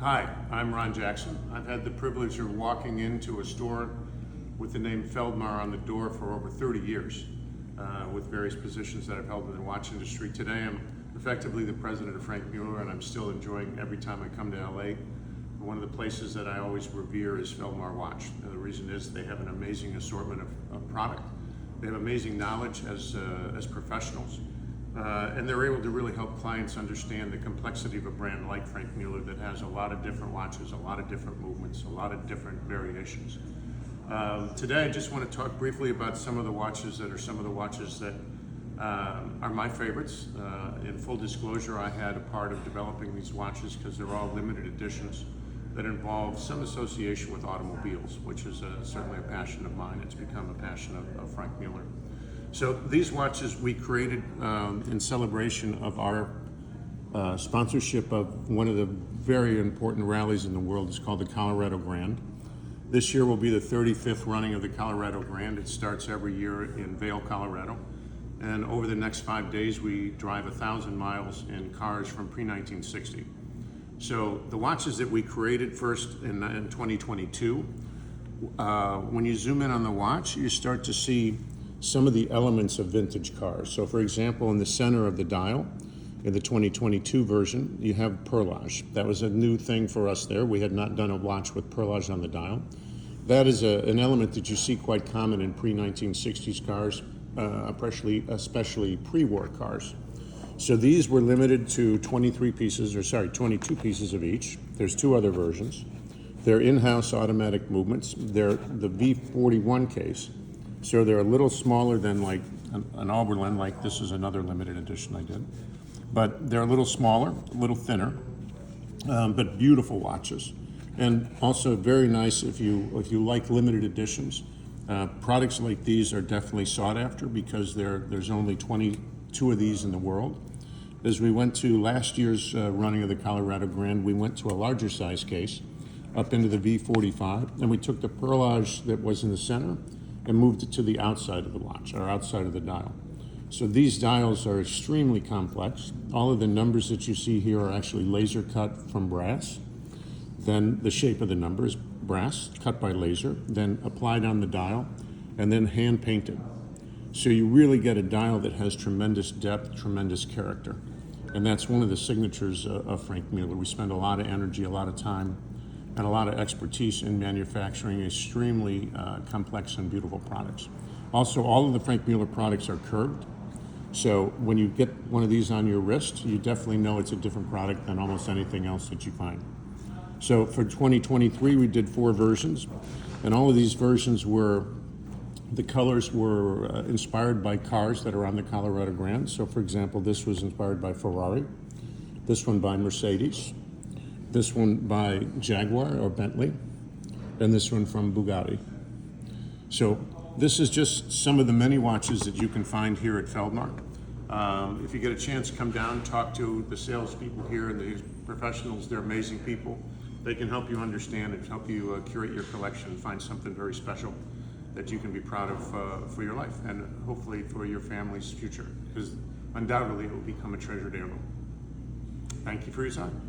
Hi, I'm Ron Jackson. I've had the privilege of walking into a store with the name Feldmar on the door for over 30 years, with various positions that I've held in the watch industry. Today I'm effectively the president of Franck Muller, and I'm still enjoying every time I come to LA. One of the places that I always revere is Feldmar Watch. And the reason is they have an amazing assortment of product. They have amazing knowledge as professionals. And they're able to really help clients understand the complexity of a brand like Franck Muller that has a lot of different watches, a lot of different movements, a lot of different variations. Today I just want to talk briefly about some of the watches that are my favorites. In full disclosure, I had a part of developing these watches because they're all limited editions that involve some association with automobiles, which is certainly a passion of mine. It's become a passion of Franck Muller. So these watches we created in celebration of our sponsorship of one of the very important rallies in the world. It's called the Colorado Grand. This year will be the 35th running of the Colorado Grand. It starts every year in Vail, Colorado. And over the next 5 days, we drive 1,000 miles in cars from pre-1960. So the watches that we created first in 2022, when you zoom in on the watch, you start to see some of the elements of vintage cars. So for example, in the center of the dial, in the 2022 version, you have perlage. That was a new thing for us there. We had not done a watch with perlage on the dial. That is an element that you see quite common in pre-1960s cars, especially pre-war cars. So these were limited to 22 pieces of each. There's two other versions. They're in-house automatic movements. They're the V41 case. So they're a little smaller than like an Oberlin, like this is another limited edition I did. But they're a little smaller, a little thinner, but beautiful watches. And also very nice if you like limited editions. Products like these are definitely sought after because there's only 22 of these in the world. As we went to last year's running of the Colorado Grand, we went to a larger size case up into the V45, and we took the perlage that was in the center and moved it to the outside of the watch, or outside of the dial. So these dials are extremely complex. All of the numbers that you see here are actually laser cut from brass. Then the shape of the number is brass, cut by laser, then applied on the dial, and then hand painted. So you really get a dial that has tremendous depth, tremendous character. And that's one of the signatures of Franck Muller. We spend a lot of energy, a lot of time, and a lot of expertise in manufacturing extremely complex and beautiful products. Also, all of the Franck Muller products are curved. So when you get one of these on your wrist, you definitely know it's a different product than almost anything else that you find. So for 2023, we did 4 versions, and all of these versions the colors were inspired by cars that are on the Colorado Grand. So for example, this was inspired by Ferrari, this one by Mercedes, this one by Jaguar or Bentley, and this one from Bugatti. So this is just some of the many watches that you can find here at Feldmar. If you get a chance, come down, talk to the salespeople here and the professionals. They're amazing people. They can help you understand and help you curate your collection and find something very special that you can be proud of for your life and hopefully for your family's future, because undoubtedly it will become a treasured heirloom. Thank you for your time.